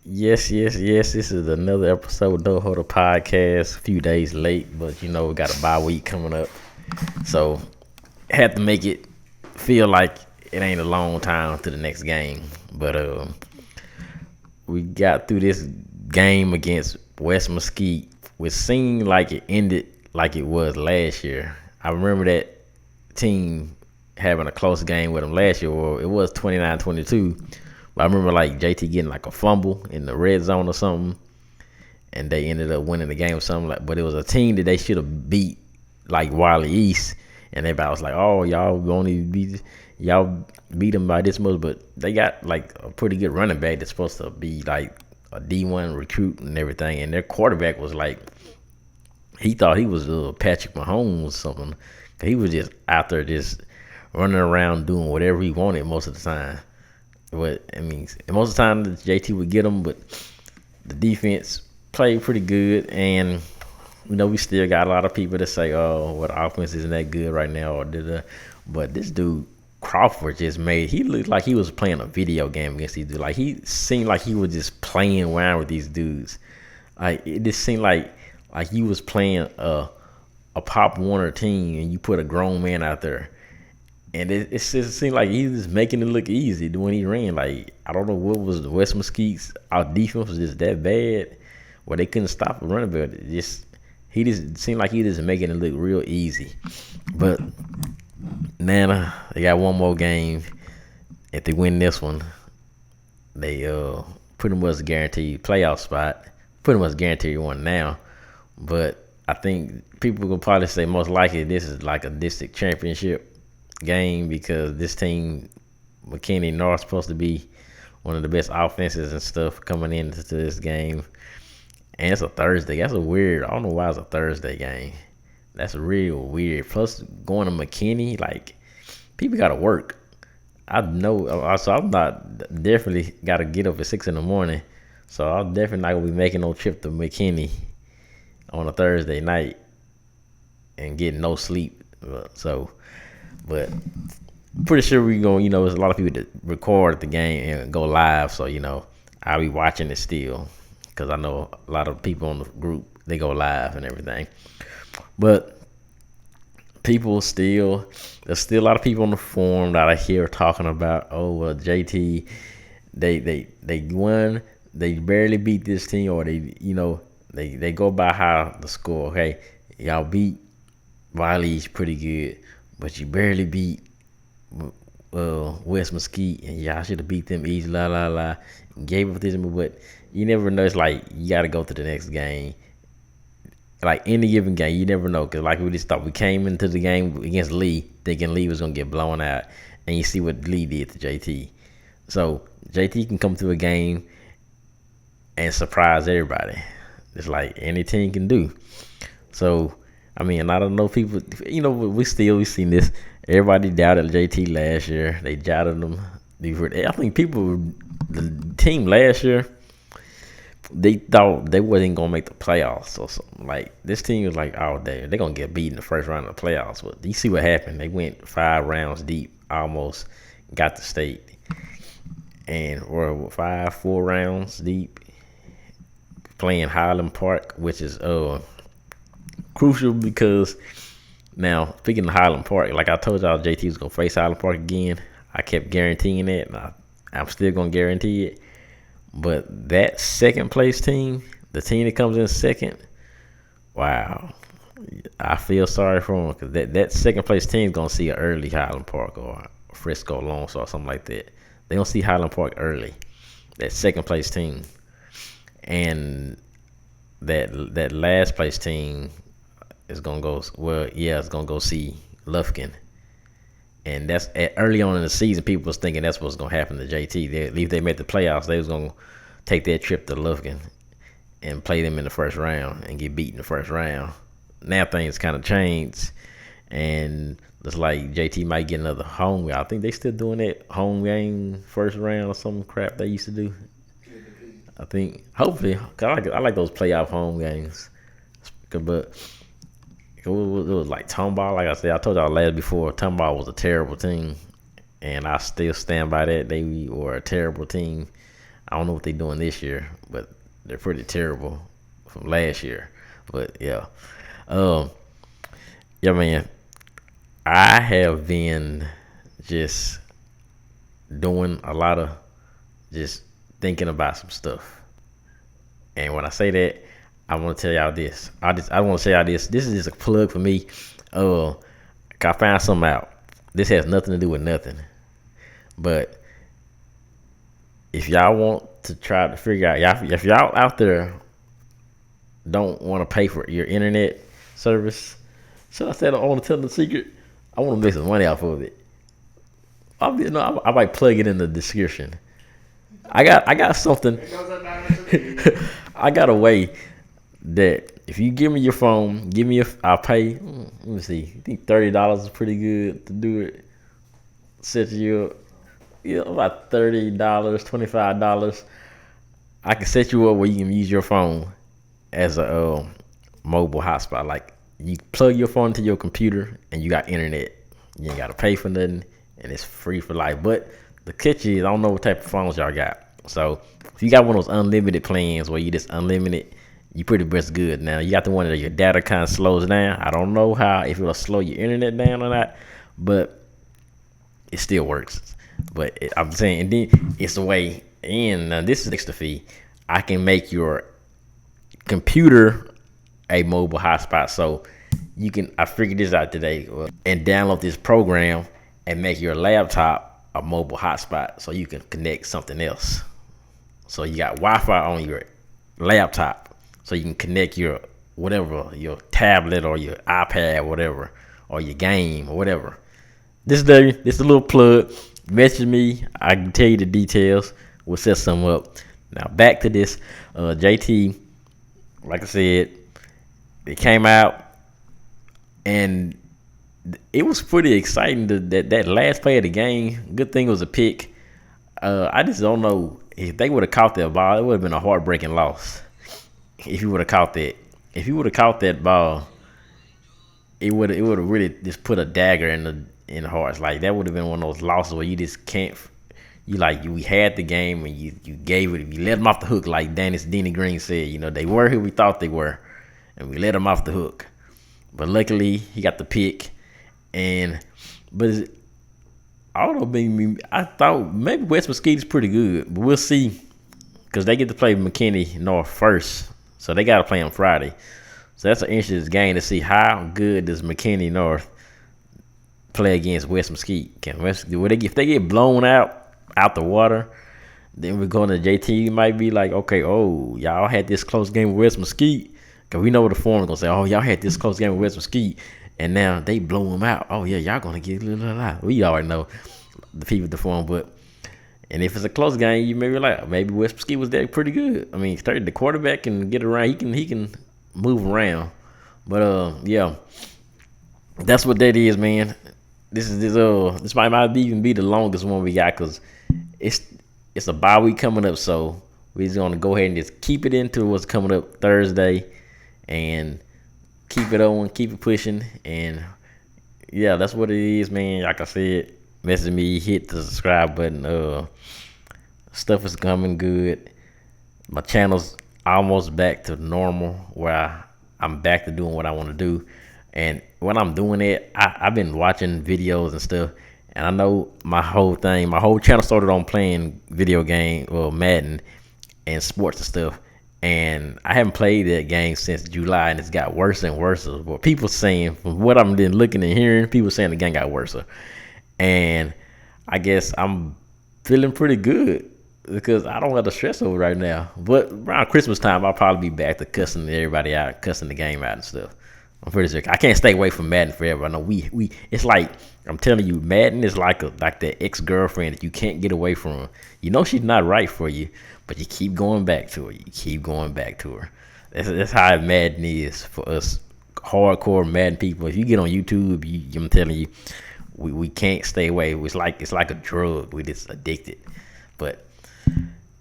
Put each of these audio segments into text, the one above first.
Yes, yes, yes. This is another episode of No Holder Podcast. A few days late, but we got a bye week coming up, so had to make it feel like it ain't a long time to the next game. But we got through this game against West Mesquite, which seemed like it ended like it was last year. I remember that team having a close game with them last year, or it was 29-22. But I remember like JT getting like a fumble in the red zone or something, and they ended up winning the game or something. Like, but it was a team that they should have beat, like Wiley East, and everybody was like, "Oh, y'all beat them by this much," but they got like a pretty good running back that's supposed to be like a D1 recruit and everything, and their quarterback was like, he thought he was Patrick Mahomes or something. He was just out there just running around doing whatever he wanted most of the time. But I mean, most of the time JT would get him, but the defense played pretty good, and we still got a lot of people that say, "Oh, well, the offense isn't that good right now," or da. But this dude Crawford just made. He looked like he was playing a video game against these dudes. Like he seemed like he was just playing around with these dudes. Like it just seemed like you was playing a Pop Warner team, and you put a grown man out there. And it just seemed like he was making it look easy when he ran. Like, I don't know what was the West Mesquite's. Our defense was just that bad where they couldn't stop the running back. He just seemed like he just making it look real easy. But Nana, they got one more game. If they win this one, they pretty much guaranteed playoff spot. Pretty much guaranteed one now. But I think people will probably say most likely this is like a district championship game because this team, McKinney North, supposed to be one of the best offenses and stuff coming into this game. And it's a Thursday. That's a weird. I don't know why it's a Thursday game. That's real weird. Plus, going to McKinney, like, people got to work. I know. So I'm not definitely got to get up at 6 in the morning. So I'm definitely not gonna be making no trip to McKinney on a Thursday night and getting no sleep. But pretty sure we going. There's a lot of people that record the game and go live. So I'll be watching it still because I know a lot of people on the group, they go live and everything. But there's still a lot of people on the forum that I hear talking about, oh well, JT, they won, they barely beat this team, or they go by how the score. Okay, y'all beat Wiley's pretty good, but you barely beat West Mesquite, and y'all should have beat them easy. La la la, gave up this, but you never know. It's like you got to go to the next game. Like any given game, you never know. Because like we just thought, we came into the game against Lee thinking Lee was gonna get blown out, and you see what Lee did to JT. So JT can come to a game and surprise everybody. It's like any team can do. So I mean, I don't know, people. We seen this. Everybody doubted JT last year. They doubted him. I think the team last year, they thought they wasn't gonna make the playoffs or something. Like this team was like, oh, they're gonna get beat in the first round of the playoffs. But you see what happened? They went 5 rounds deep, almost got the state, and or 4 rounds deep, playing Highland Park, which is crucial because now, speaking of Highland Park, like I told y'all, JT was gonna face Highland Park again. I kept guaranteeing it, and I'm still gonna guarantee it. But that second place team, the team that comes in second, wow, I feel sorry for them because that second place team is gonna see an early Highland Park or Frisco Lone Star or something like that. They don't see Highland Park early. That second place team, and that last place team is gonna go. Well, yeah, it's gonna go see Lufkin. And that's early on in the season. People was thinking that's what's gonna happen to JT. If they made the playoffs, they was gonna take their trip to Lufkin and play them in the first round and get beat in the first round. Now things kind of changed, and it's like JT might get another home game. I think they still doing that home game first round or some crap they used to do. I think hopefully, cause I like those playoff home games, but. It was like Tomball. Like I said, I told y'all last before, Tomball was a terrible team, and I still stand by that. They were a terrible team. I don't know what they're doing this year, but they're pretty terrible from last year. But yeah, um, yeah, man. I have been just doing a lot of just thinking about some stuff. And when I say that, I want to tell y'all this. I want to say y'all this. This is just a plug for me. Uh, I found something out. This has nothing to do with nothing. But if y'all want to try to figure out, if y'all out there don't want to pay for your internet service, so I said I want to tell the secret. I want to make some money off of it. I might plug it in the description. I got something. I got a way that if you give me your phone, I'll pay. Let me see. I think $30 is pretty good to do it. Set you up. Yeah, about $30, $25. I can set you up where you can use your phone as a mobile hotspot. Like you plug your phone to your computer and you got internet. You ain't got to pay for nothing, and it's free for life. But the catch is, I don't know what type of phones y'all got. So if you got one of those unlimited plans where you just unlimited, you pretty much good. Now you got the one that your data kind of slows down. I don't know if it'll slow your internet down or not, but it still works. But I'm saying, and then it's the way. And this is extra fee. I can make your computer a mobile hotspot, so you can. I figured this out today, and download this program and make your laptop a mobile hotspot, so you can connect something else. So you got Wi-Fi on your laptop, so you can connect your whatever, your tablet or your iPad, whatever, or your game or whatever. This is a little plug. Message me. I can tell you the details. We'll set some up. Now back to this. JT, like I said, it came out and it was pretty exciting. That last play of the game. Good thing it was a pick. I just don't know if they would have caught that ball. It would have been a heartbreaking loss. If you would have caught that. If you would have caught that ball, it would have really just put a dagger in the hearts. Like that would have been one of those losses where you just can't. We had the game and you gave it. You let them off the hook, like Denny Green said. They were who we thought they were, and we let them off the hook. But luckily, he got the pick. But I don't know. I thought maybe West Mesquite is pretty good, but we'll see because they get to play McKinney North first, so they got to play on Friday. So that's an interesting game to see how good does McKinney North play against West Mesquite. If they get blown out the water, then we're going to JT. Might be like, okay, y'all had this close game with West Mesquite, because we know what the forum is going to say. Y'all had this close game with West Mesquite, and now they blew them out. Yeah, y'all going to get we already know the people at the forum. And if it's a close game, you may be like, maybe West Mesquite was there pretty good. I mean, the quarterback can get around. He can move around. But yeah, that's what that is, man. This might even be the longest one we got, because it's a bye week coming up, so we're just gonna go ahead and just keep it into what's coming up Thursday and keep it on, keep it pushing, and yeah, that's what it is, man. Like I said, message me, hit the subscribe button. Stuff is coming good. My channel's almost back to normal, where I'm back to doing what I want to do. And when I'm doing it, I've been watching videos and stuff, and I know my whole channel started on playing video game, Madden and sports and stuff. And I haven't played that game since July, and it's got worse and worse. But people saying, from what I'm been looking and hearing, people saying the game got worse. And I guess I'm feeling pretty good because I don't have the stress over right now. But around Christmas time, I'll probably be back to cussing everybody out, cussing the game out and stuff. I'm pretty sure. I can't stay away from Madden forever. I know we. It's like, I'm telling you, Madden is like that ex-girlfriend that you can't get away from. You know she's not right for you, but you keep going back to her. You keep going back to her. That's how Madden is for us hardcore Madden people. If you get on YouTube, I'm telling you, we can't stay away. It's like a drug. We just addicted. But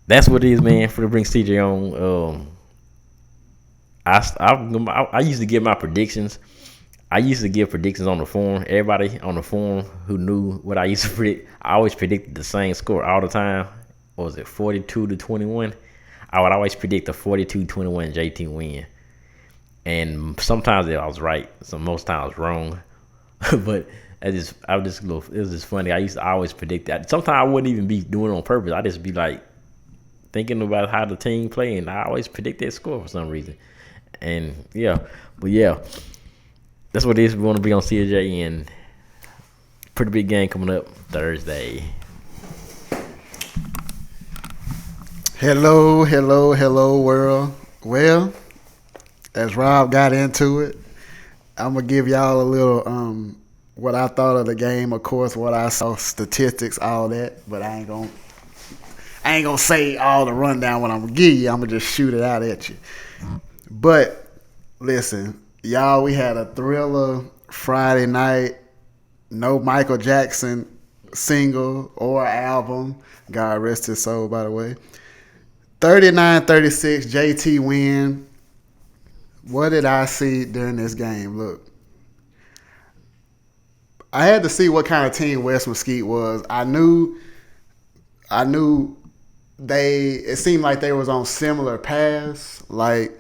that's what it is, man. For to bring CJ on. I used to give my predictions. I used to give predictions on the forum. Everybody on the forum who knew what I used to predict, I always predicted the same score all the time. what was it, 42-21. I would always predict a 42-21 JT win. And sometimes I was right, so most times wrong. But I was just a little, it was just funny. I used to always predict that. Sometimes I wouldn't even be doing it on purpose. I just be like thinking about how the team play, and I always predict that score for some reason. And yeah, but yeah, that's what it is. We want to be on CJ, and pretty big game coming up Thursday. Hello, world. Well, as Rob got into it, I'm gonna give y'all a little what I thought of the game. Of course, what I saw, statistics, all that. But I ain't gonna say all the rundown. What I'm gonna give you, I'm gonna just shoot it out at you. But listen, y'all, we had a thriller Friday night. No Michael Jackson single or album. God rest his soul, by the way. 39-36, JT win. What did I see during this game? Look, I had to see what kind of team West Mesquite was. I knew it seemed like they was on similar paths. Like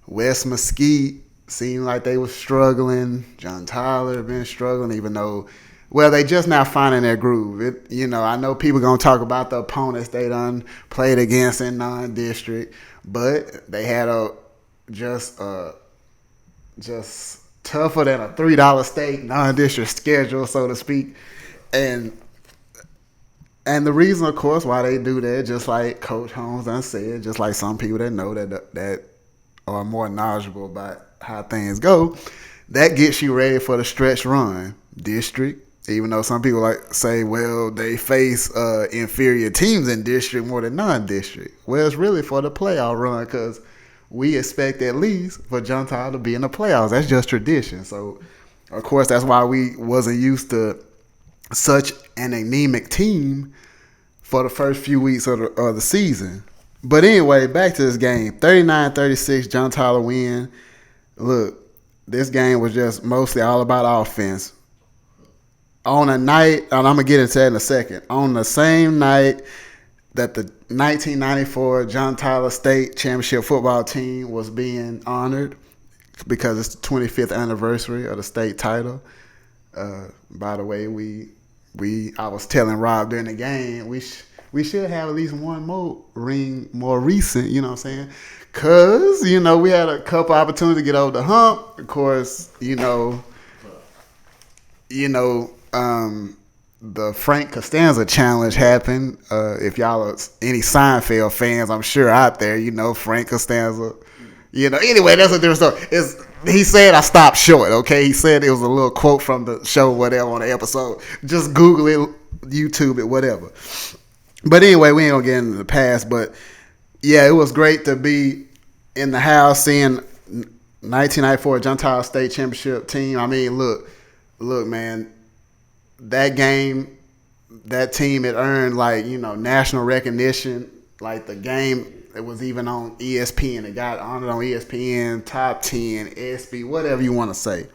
West Mesquite seemed like they was struggling. John Tyler been struggling, even though, well, they just now finding their groove. I know people gonna talk about the opponents they done played against in non-district, but they had just tougher than a $3 steak non-district schedule, so to speak, and the reason, of course, why they do that, just like Coach Holmes done said, just like some people that know that are more knowledgeable about how things go, that gets you ready for the stretch run. District, even though some people say, well, they face inferior teams in district more than non-district. Well, it's really for the playoff run, because we expect at least for John Tyler to be in the playoffs. That's just tradition. So, of course, that's why we wasn't used to such an anemic team for the first few weeks of the season. But anyway, back to this game. 39-36, John Tyler win. Look, this game was just mostly all about offense. On a night, and I'm going to get into that in a second, on the same night that the 1994 John Tyler State Championship football team was being honored because it's the 25th anniversary of the state title. By the way, I was telling Rob during the game, we should have at least one more ring more recent, you know what I'm saying? Because, we had a couple opportunities to get over the hump. Of course, the Frank Costanza challenge happened. If y'all are any Seinfeld fans, I'm sure out there, Frank Costanza. Anyway, that's a different story. He said I stopped short, okay? He said it was a little quote from the show, whatever, on the episode. Just Google it, YouTube it, whatever. But anyway, we ain't gonna get into the past. But yeah, it was great to be in the house seeing 1994 John Tyler State Championship team. I mean, look, man. That game, that team, it earned national recognition. Like the game, it was even on ESPN. It got honored on ESPN, Top 10, ESPY, whatever you want to say.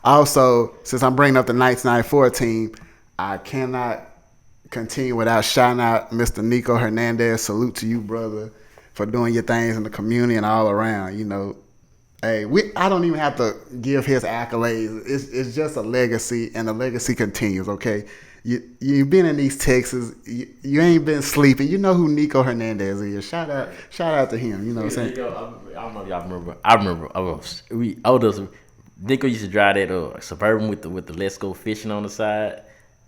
Also, since I'm bringing up the 1994 team, I cannot continue without shouting out Mr. Nico Hernandez. Salute to you, brother, for doing your things in the community and all around. Hey, I don't even have to give his accolades. It's just a legacy, and the legacy continues, okay? You've been in East Texas. You ain't been sleeping. You know who Nico Hernandez is. Shout out to him. You know what I'm saying? I don't know if y'all remember. I remember. Nico used to drive that Suburban with the Let's Go Fishing on the side.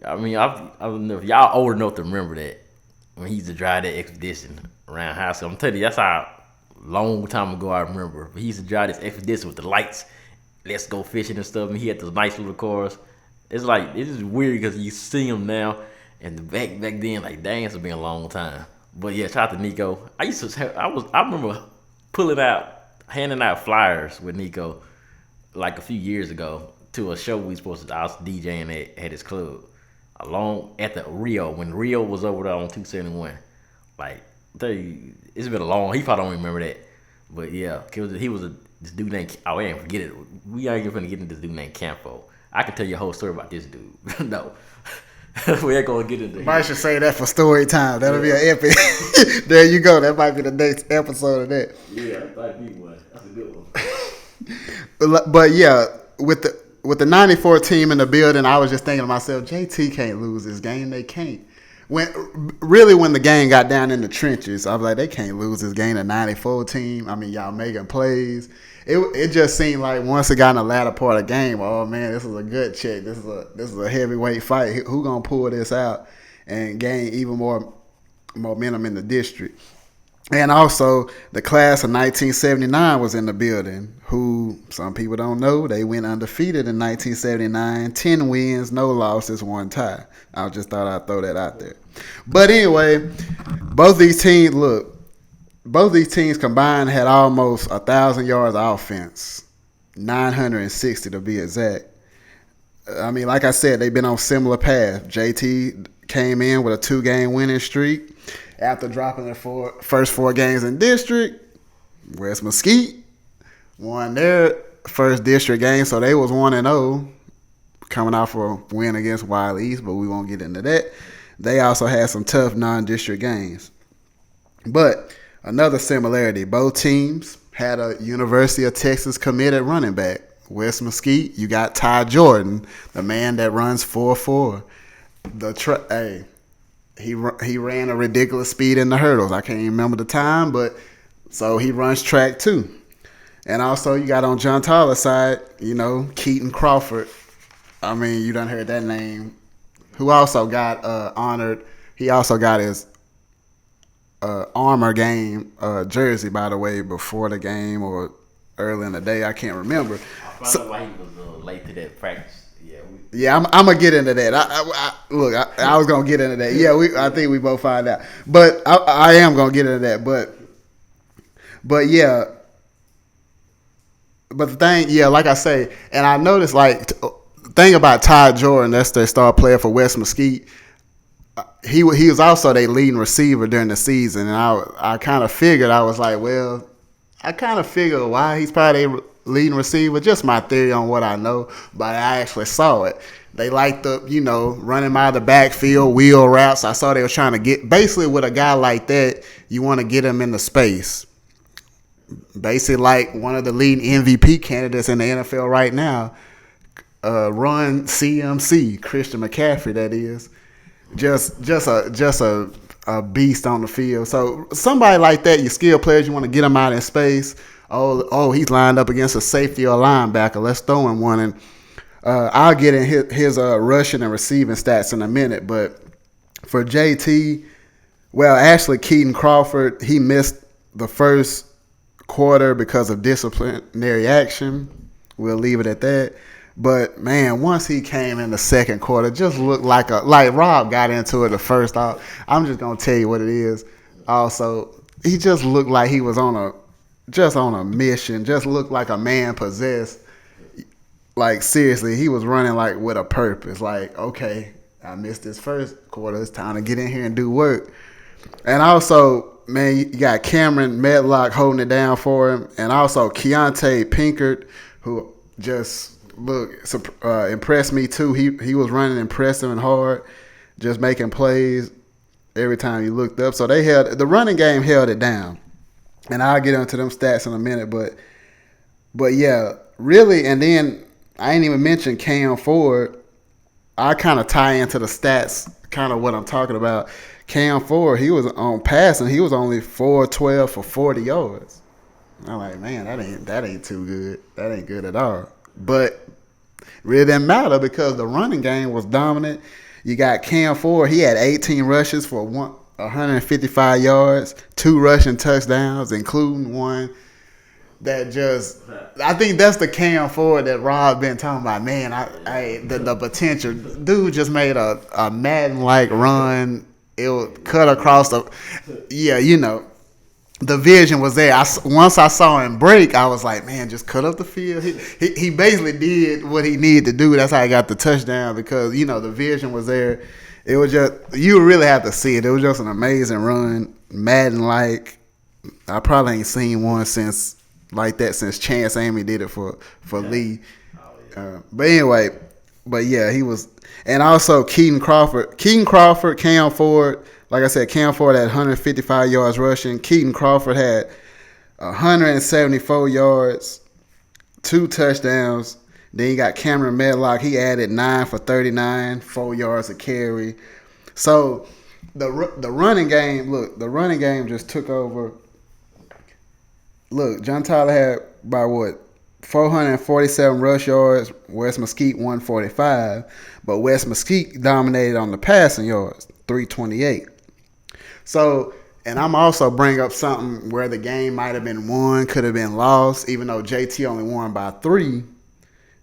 I mean, I don't know if y'all old enough to remember that when he used to drive that Expedition around high school. I'm telling you, that's how long time ago I remember. He used to drive this Expedition with the lights, Let's Go Fishing and stuff, and he had those nice little cars. It's just weird because you see him now, and back then, dang, it's been a long time. But yeah, shout out to Nico. I remember handing out flyers with Nico a few years ago to a show I was DJing at his club at the Rio, when Rio was over there on 271. It's been a long. He probably don't remember that, but yeah, this dude named. Oh, I ain't forget it. We ain't even gonna get into this dude named Campo. I can tell you a whole story about this dude. No, We ain't gonna get into Might it. should say that for story time. That'll be an epic. There you go. That might be the next episode of that. Yeah, I thought you was. That's a good one. But yeah, with the '94 team in the building, I was just thinking to myself, JT can't lose this game. They can't. When the game got down in the trenches, I was like, they can't lose this game. The '94 team. I mean, y'all making plays. It just seemed like once it got in the latter part of the game, oh man, this is a good check. This is a heavyweight fight. Who gonna pull this out and gain even more momentum in the district? And also, the class of 1979 was in the building, who some people don't know, they went undefeated in 1979, 10 wins, no losses, 1 tie. I just thought I'd throw that out there. But anyway, both these teams combined had almost 1,000 yards of offense, 960 to be exact. I mean, like I said, they've been on similar path. JT came in with a 2-game winning streak. After dropping their first 4 games in district, West Mesquite won their first district game, so they was 1-0, coming off a win against Wild East, but we won't get into that. They also had some tough non-district games. But another similarity, both teams had a University of Texas committed running back. West Mesquite, you got Ty Jordan, the man that runs 4.4. He ran a ridiculous speed in the hurdles. I can't even remember the time, but so he runs track too. And also you got on John Tyler's side, Keaton Crawford. I mean, you done heard that name. Who also got honored. He also got his armor game jersey, by the way, before the game or early in the day. I can't remember. I found out why he was late to that practice. Yeah, I'm gonna get into that. I was gonna get into that. Yeah, I think we both find out, but I am gonna get into that. But yeah, but the thing, yeah, like I say, and I noticed thing about Ty Jordan, that's their star player for West Mesquite. He was also their leading receiver during the season, and I kind of figured, I was like, well, I kind of figured why he's probably their leading receiver. Just my theory on what I know, but I actually saw it. They like running out of the backfield, wheel routes. I saw they were trying to get, basically with a guy like that, you want to get him into space. Basically like one of the leading MVP candidates in the NFL right now, run CMC, Christian McCaffrey, that is. Just a beast on the field. So somebody like that, your skill players, you want to get him out in space. Oh, he's lined up against a safety or linebacker. Let's throw him one. And I'll get in his rushing and receiving stats in a minute. But for JT, well, actually, Keaton Crawford, he missed the first quarter because of disciplinary action. We'll leave it at that. But man, once he came in the second quarter, just looked like Rob got into it the first off. I'm just gonna tell you what it is. Also, he just looked like he was on a mission. Just looked like a man possessed. Like seriously, he was running like with a purpose. Like, okay, I missed this first quarter. It's time to get in here and do work. And also, man, you got Cameron Medlock holding it down for him, and also Keontae Pinkert, who just impressed me too. He was running impressive and hard, just making plays every time you looked up. So the running game held it down, and I'll get into them stats in a minute. But yeah, really. And then I ain't even mentioned Cam Ford. I kind of tie into the stats, kind of what I'm talking about. Cam Ford, he was on passing. He was only 4-12 for 40 yards. I'm like, man, that ain't too good. That ain't good at all. But really didn't matter because the running game was dominant. You got Cam Ford. He had 18 rushes for 155 yards, 2 rushing touchdowns, including one that I think that's the Cam Ford that Rob been talking about. Man, the potential. Dude just made a Madden-like run. It would cut across the, the vision was there. Once I saw him break, I was like, man, just cut up the field. He basically did what he needed to do. That's how he got the touchdown because, the vision was there. It was just, you really have to see it. It was just an amazing run, Madden-like. I probably ain't seen one like that since Chance Amy did it for Lee. But anyway, but yeah, he was, and also Keaton Crawford, Cam Ford. Like I said, Cam Ford had 155 yards rushing. Keaton Crawford had 174 yards, 2 touchdowns. Then you got Cameron Medlock. He added 9 for 39, 4 yards a carry. So the running game, the running game just took over. Look, John Tyler had by what? 447 rush yards, Wes Mesquite 145, but Wes Mesquite dominated on the passing yards, 328. So, and I'm also bring up something where the game might have been won, could have been lost, even though JT only won by 3.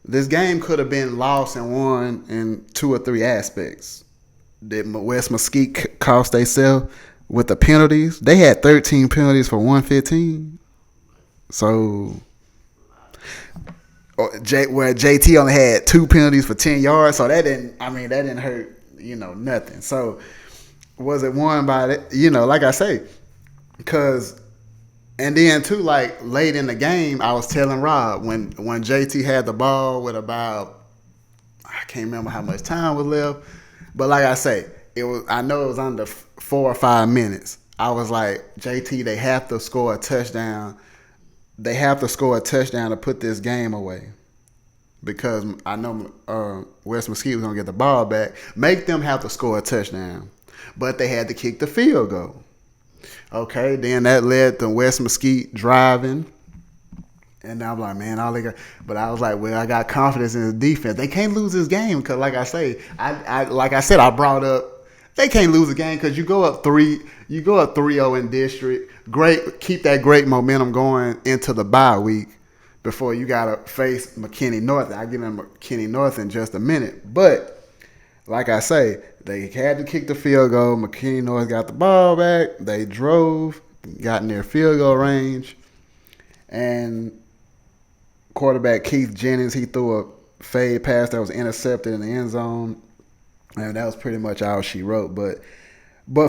This game could have been lost and won in 2 or 3 aspects. Did Wes Mesquite cost themselves with the penalties? They had 13 penalties for 115. So where JT only had 2 penalties for 10 yards, so that didn't hurt, nothing. So was it won by like I say, because, and then too, like late in the game, I was telling Rob when JT had the ball with about, I can't remember how much time was left, but like I say, I know it was under 4 or 5 minutes. I was like, JT, they have to score a touchdown. They have to score a touchdown to put this game away, because I know Wes Mesquite was going to get the ball back. Make them have to score a touchdown. But they had to kick the field goal. Okay, then that led to Wes Mesquite driving. And I'm like, man, all they got. But I was like, well, I got confidence in the defense. They can't lose this game because, like I say, I brought up, they can't lose a game because you go up 3-0 in district. Great, keep that great momentum going into the bye week before you gotta face McKinney North. I'll get into McKinney North in just a minute. But like I say, they had to kick the field goal. McKinney North got the ball back. They drove, got in their field goal range, and quarterback Keith Jennings, he threw a fade pass that was intercepted in the end zone. And that was pretty much all she wrote. But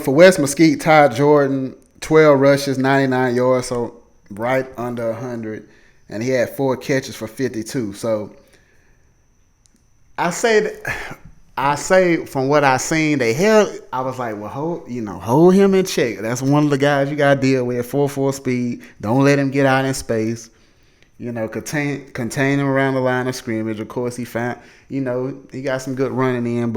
for Wes Mesquite, Todd Jordan, 12 rushes, 99 yards, so right under 100. And he had 4 catches for 52. So I say from what I seen, I was like, well, hold him in check. That's one of the guys you got to deal with, 4.4 speed. Don't let him get out in space. Contain him around the line of scrimmage. Of course, he got some good running in,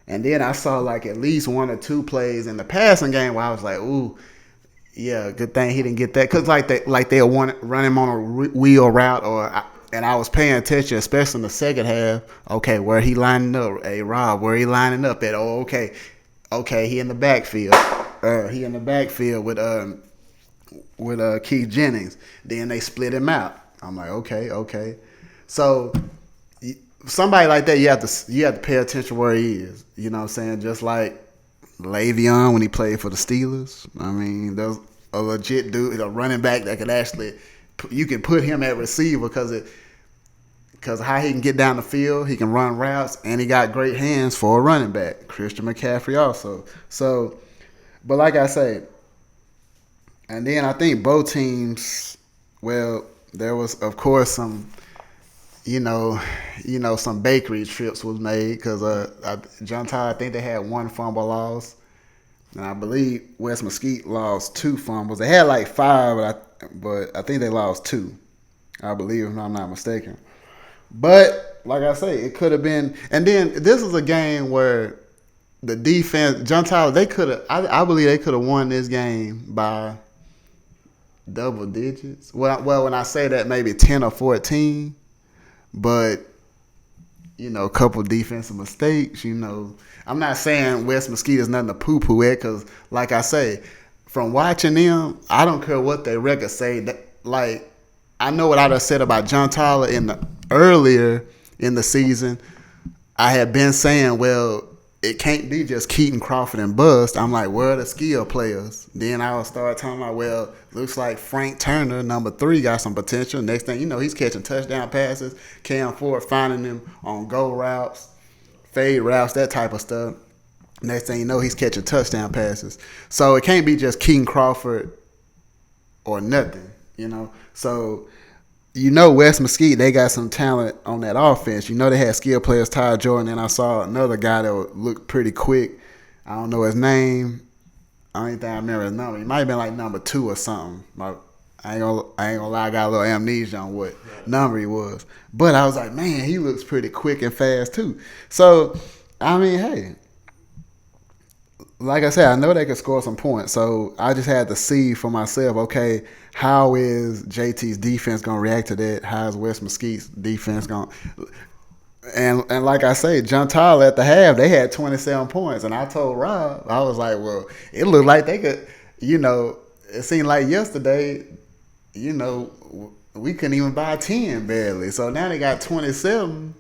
and then I saw like at least 1 or 2 plays in the passing game where I was like, ooh, yeah, good thing he didn't get that. Because they'll run him on a wheel route, and I was paying attention, especially in the second half. Okay, where he lining up? Hey, Rob, where he lining up at? Oh, okay, he in the backfield. He in the backfield with Keith Jennings. Then they split him out. I'm like, okay. So somebody like that, you have to pay attention where he is. You know what I'm saying? Just like Le'Veon when he played for the Steelers. I mean, there's a legit dude, a running back that could actually, you can put him at receiver because how he can get down the field, he can run routes, and he got great hands for a running back. Christian McCaffrey also. So, but like I say, and then I think both teams, well, there was of course some, some bakery trips was made because John Tyler, I think they had 1 fumble loss, and I believe Wes Mesquite lost 2 fumbles. They had like 5, but I think they lost 2. I believe, if I'm not mistaken. But like I say, it could have been. And then this is a game where the defense, John Tyler, they could have. I believe they could have won this game by double digits. Well, when I say that, maybe 10 or 14. But a couple defensive mistakes. I'm not saying Wes Mesquite is nothing to poo-poo at, because like I say, from watching them, I don't care what their records say. Like, I know what I just said about John Tyler earlier in the season. I had been saying, well, it can't be just Keaton Crawford and bust. I'm like, where are the skill players? Then I would start talking about, well, looks like Frank Turner, number 3, got some potential. Next thing you know, he's catching touchdown passes. Cam Ford finding them on go routes, fade routes, that type of stuff. Next thing you know, he's catching touchdown passes. So it can't be just Keaton Crawford or nothing, So you know, West Mesquite, they got some talent on that offense. You know, they had skilled players, Ty Jordan, and I saw another guy that looked pretty quick. I don't know his name. Only thing I remember his number. He might have been like number 2 or something. I ain't gonna lie, I got a little amnesia on what number he was. But I was like, man, he looks pretty quick and fast too. So, I mean, hey, like I said, I know they could score some points. So I just had to see for myself, okay, how is JT's defense going to react to that? How is West Mesquite's defense going to... And like I say, John Tyler at the half, they had 27 points. And I told Rob, I was like, well, it looked like they could, it seemed like yesterday, we couldn't even buy 10 barely. So now they got 27,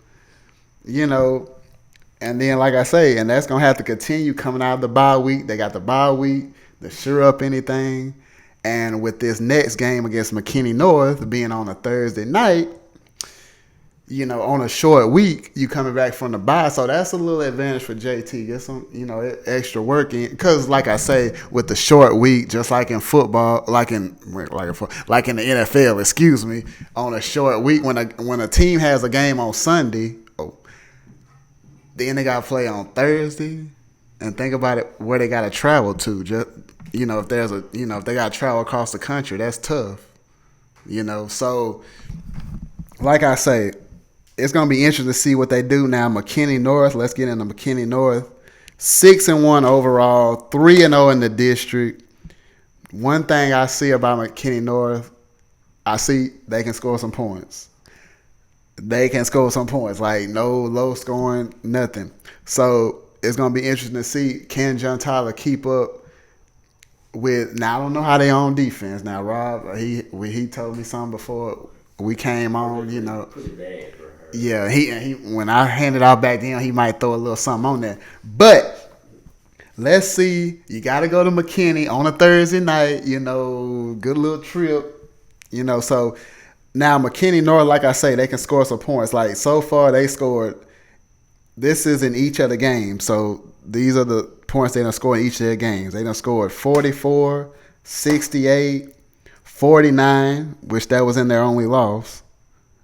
and then, like I say, and that's going to have to continue coming out of the bye week. They got the bye week to sure up anything. And with this next game against McKinney North being on a Thursday night, on a short week, you coming back from the bye. So that's a little advantage for JT. Get some, extra work in. Because, like I say, with the short week, just like in football, like in the NFL, excuse me, on a short week, when a team has a game on Sunday, then they got to play on Thursday, and think about it, where they got to travel to. Just if there's if they got to travel across the country, that's tough. So like I say, it's gonna be interesting to see what they do now. McKinney North. Let's get into McKinney North. 6-1 overall, 3-0 in the district. One thing I see about McKinney North, I see they can score some points. They can score some points, like no low scoring, nothing. So it's gonna be interesting to see, can John Tyler keep up with. Now I don't know how they on defense. Now Rob, he told me something before we came on. Pretty bad for her. Yeah, he when I handed out back then, he might throw a little something on there. But let's see. You got to go to McKinney on a Thursday night. Good little trip. So. Now, McKinney North, like I say, they can score some points. Like, so far, they scored. This is in each of the games. So, these are the points they done scored in each of their games. They done scored 44, 68, 49, which that was in their only loss,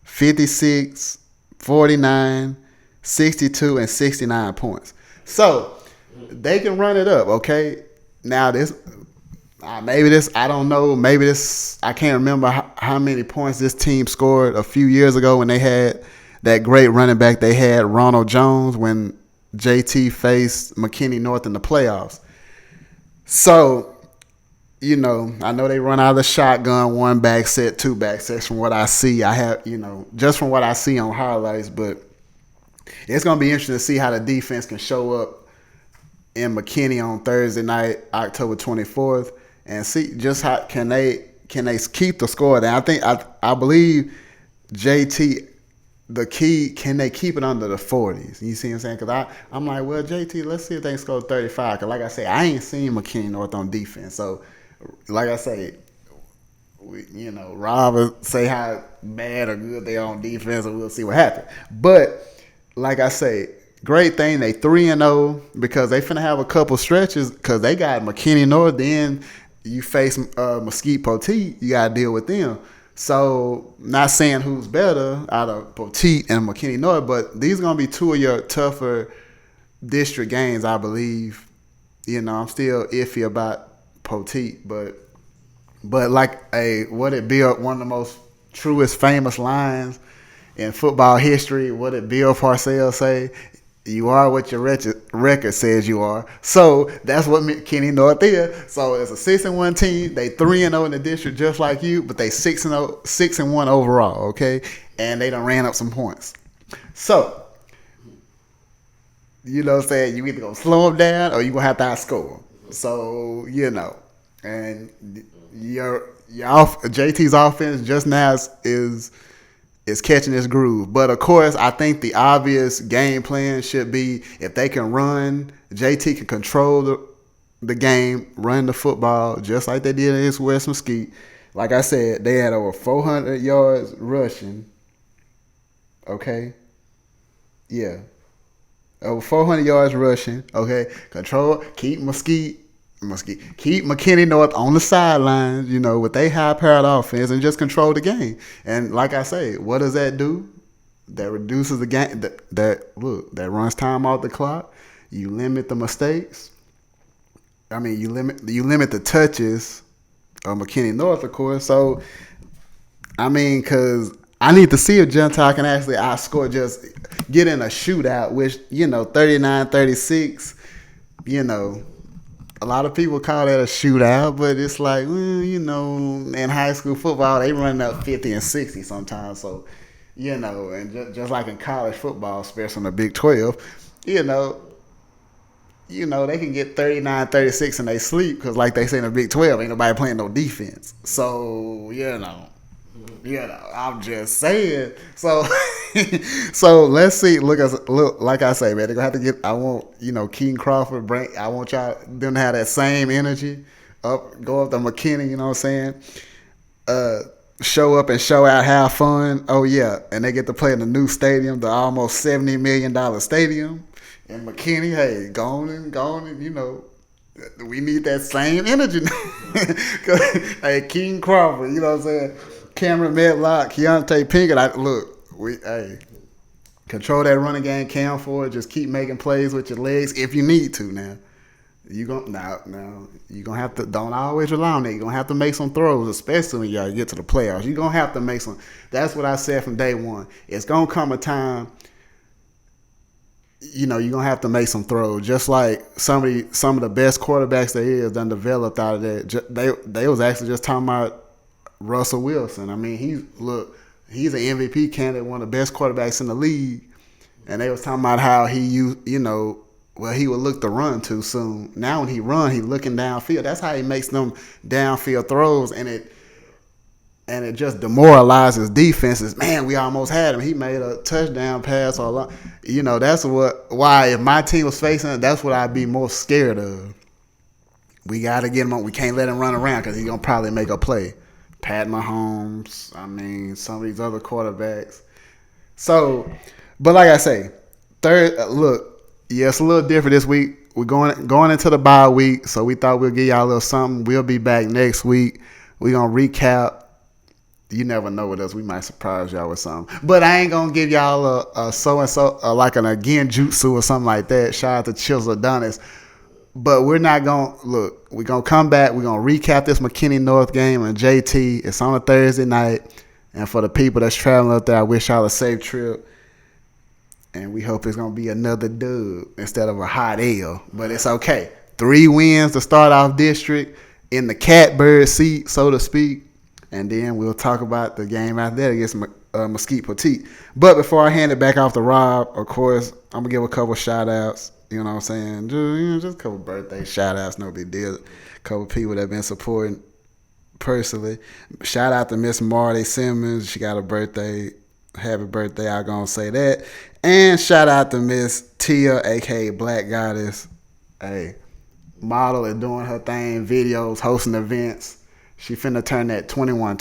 56, 49, 62, and 69 points. So, they can run it up, okay? Now, I don't know. Maybe this, I can't remember how many points this team scored a few years ago when they had that great running back they had, Ronald Jones, when JT faced McKinney North in the playoffs. So, I know they run out of the shotgun, 1 back set, 2 back sets from what I see. I have, just from what I see on highlights, but it's going to be interesting to see how the defense can show up in McKinney on Thursday night, October 24th. And see just how can they keep the score down. I believe JT, the key, can they keep it under the 40s? You see what I'm saying? Because I'm like, well, JT, let's see if they can score 35. Because like I say, I ain't seen McKinney North on defense. So like I say, Rob will say how bad or good they are on defense, and we'll see what happens. But like I say, great thing they 3-0 because they finna have a couple stretches because they got McKinney North. Then you face Mesquite Poteet, you got to deal with them. So, not saying who's better out of Poteet and McKinney North, but these are going to be 2 of your tougher district games, I believe. I'm still iffy about Poteet, but like what it be one of the most truest famous lines in football history, what did Bill Parcells say? You are what your record says you are. So that's what McKinney North is. So it's a 6-1 team. They 3-0 in the district just like you, but they 6-1 overall, okay? And they done ran up some points. So, what I'm saying? You either gonna slow them down or you gonna have to outscore them. So, and your JT's offense just now is catching its groove. But, of course, I think the obvious game plan should be if they can run, JT can control the game, run the football, just like they did against West Mesquite. Like I said, they had over 400 yards rushing. Okay? Yeah. Over 400 yards rushing. Okay? Control, keep Mesquite, Keep McKinney North on the sidelines, with their high-powered offense and just control the game. And like I say, what does that do? That reduces the game. That runs time off the clock. You limit the mistakes. I mean, you limit the touches of McKinney North, of course. So, I mean, because I need to see if Gentile can actually outscore, just get in a shootout, which, 39-36, a lot of people call that a shootout, but it's like, in high school football, they run up 50 and 60 sometimes. So, and just like in college football, especially in the Big 12, they can get 39-36 in they sleep because, like they say in the Big 12, ain't nobody playing no defense. So, I'm just saying. So, so let's see. Look, like I say, man, they're gonna have to get. I want, Keaton Crawford. I want them to have that same energy. Go up to McKinney. You know what I'm saying? Show up and show out, have fun. Oh yeah, and they get to play in the new stadium, the almost $70 million stadium. And McKinney, hey, go on and we need that same energy. Hey, Keaton Crawford, you know what I'm saying? Cameron Medlock, Keontae Pinkett. Control that running game, Cam Ford. Just keep making plays with your legs if you need to. Now, you're gonna have to. Don't always rely on that. You're gonna have to make some throws, especially when y'all get to the playoffs. You're gonna have to make some. That's what I said from day one. It's gonna come a time. You're gonna have to make some throws. Just like some of the best quarterbacks there is done developed out of that. They was actually just talking about Russell Wilson. I mean, he's an MVP candidate, one of the best quarterbacks in the league. And they was talking about how he he would look to run too soon. Now when he run, he looking downfield. That's how he makes them downfield throws, and it just demoralizes defenses. Man, we almost had him. He made a touchdown pass or that's why if my team was facing it, that's what I'd be most scared of. We got to get him on. We can't let him run around because he's going to probably make a play. Pat Mahomes, some of these other quarterbacks. So, but like I say, it's a little different this week. We're going into the bye week, so we thought we'd give y'all a little something. We'll be back next week. We're going to recap. You never know with us. We might surprise y'all with something. But I ain't going to give y'all a so-and-so, like an again jutsu or something like that. Shout out to Chills Adonis. But we're not going to, look, we're going to come back. We're going to recap this McKinney North game and JT. It's on a Thursday night. And for the people that's traveling up there, I wish y'all a safe trip. And we hope it's going to be another dub instead of a hot L. But it's okay. 3 wins to start off district in the catbird seat, so to speak. And then we'll talk about the game after that against Mesquite Petite. But before I hand it back off to Rob, of course, I'm going to give a couple shout-outs. You know what I'm saying? Just a couple birthday shout-outs, no big deal. A couple people that have been supporting personally. Shout out to Miss Marty Simmons. She got a birthday. Happy birthday, I'm going to say that. And shout out to Miss Tia, a.k.a. Black Goddess. Hey, model and doing her thing, videos, hosting events. She finna turn that 21.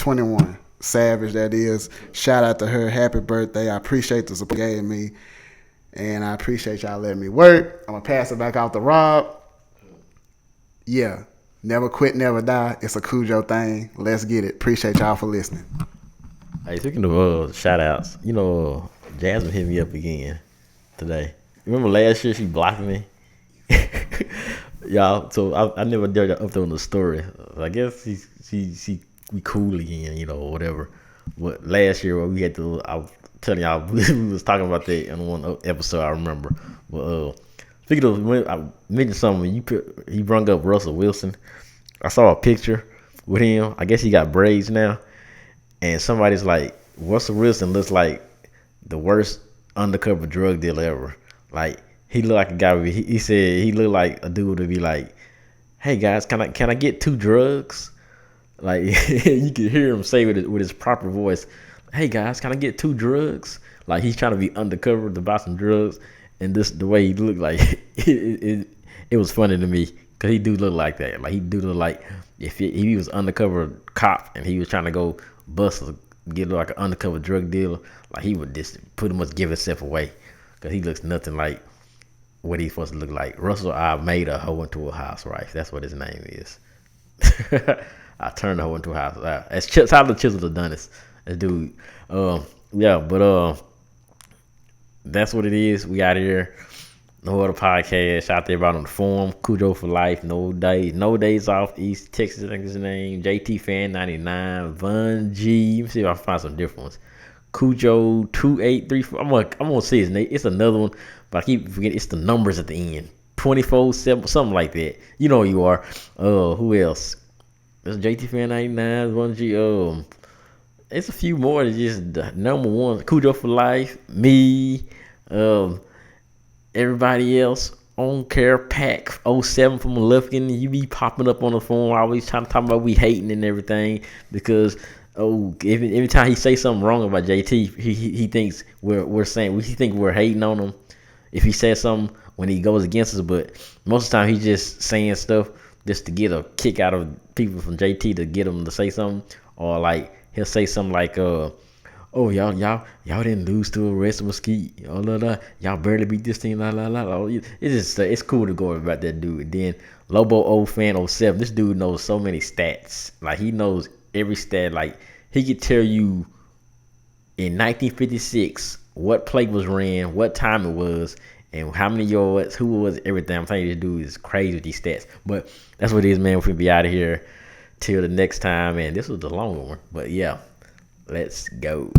Savage, that is. Shout out to her. Happy birthday. I appreciate the support you gave me. And I appreciate y'all letting me work. I'm going to pass it back out to Rob. Yeah. Never quit, never die. It's a Cujo thing. Let's get it. Appreciate y'all for listening. Hey, speaking of shout outs, Jasmine hit me up again today. Remember last year she blocked me? Y'all, so I never dared to upload the story. I guess we cool again, or whatever. But last year we had to, I was telling y'all, we was talking about that in one episode, I remember. But speaking of, when I mentioned something, he brought up Russell Wilson. I saw a picture with him. I guess he got braids now. And somebody's like, Russell Wilson looks like the worst undercover drug dealer ever. Like, he looked like a guy. He said he looked like a dude to be like, "Hey guys, can I get 2 drugs?" Like you could hear him say with his proper voice, "Hey guys, can I get 2 drugs?" Like he's trying to be undercover to buy some drugs, and the way he looked like it was funny to me because he do look like that. Like he do look like if he was undercover cop and he was trying to go bust or get like an undercover drug dealer, like he would just pretty much give himself away because he looks nothing like what he's supposed to look like. Russell, I made a hoe into a housewife. That's what his name is. I turned a hoe into a house. As Tyler Chisel have done this dude. Yeah, but that's what it is. We out here. No other podcast out there about on the forum. Cujo for life. No days off. East Texas, I think is his name. JT Fan 99. Von G. Let me see if I can find some different ones. Cujo 2834. I'm gonna see his name. It's another one, but I keep forgetting. It's the numbers at the end. 24/7, something like that. You know who you are. Who else? There's JT Fan 99. Von G. It's a few more than just the number one. Cujo for life. Me. Everybody else, on care pack 07 from Lufkin, you be popping up on the phone always trying to talk about we hating and everything because every time he say something wrong about JT, he thinks we're saying he think we're hating on him if he says something when he goes against us, but most of the time he's just saying stuff just to get a kick out of people from JT to get them to say something, or like he'll say something like oh y'all didn't lose to Arrest Mesquite. Oh la la, y'all barely beat this team. La la la. Oh, it's just it's cool to go about that dude. And then Lobo old fan 07. This dude knows so many stats. Like he knows every stat. Like he could tell you in 1956 what play was ran, what time it was, and how many yards, who it was, everything. I'm telling you, this dude is crazy with these stats. But that's what it is, man. We'll be out of here till the next time. And this was the longer one, but yeah. Let's go.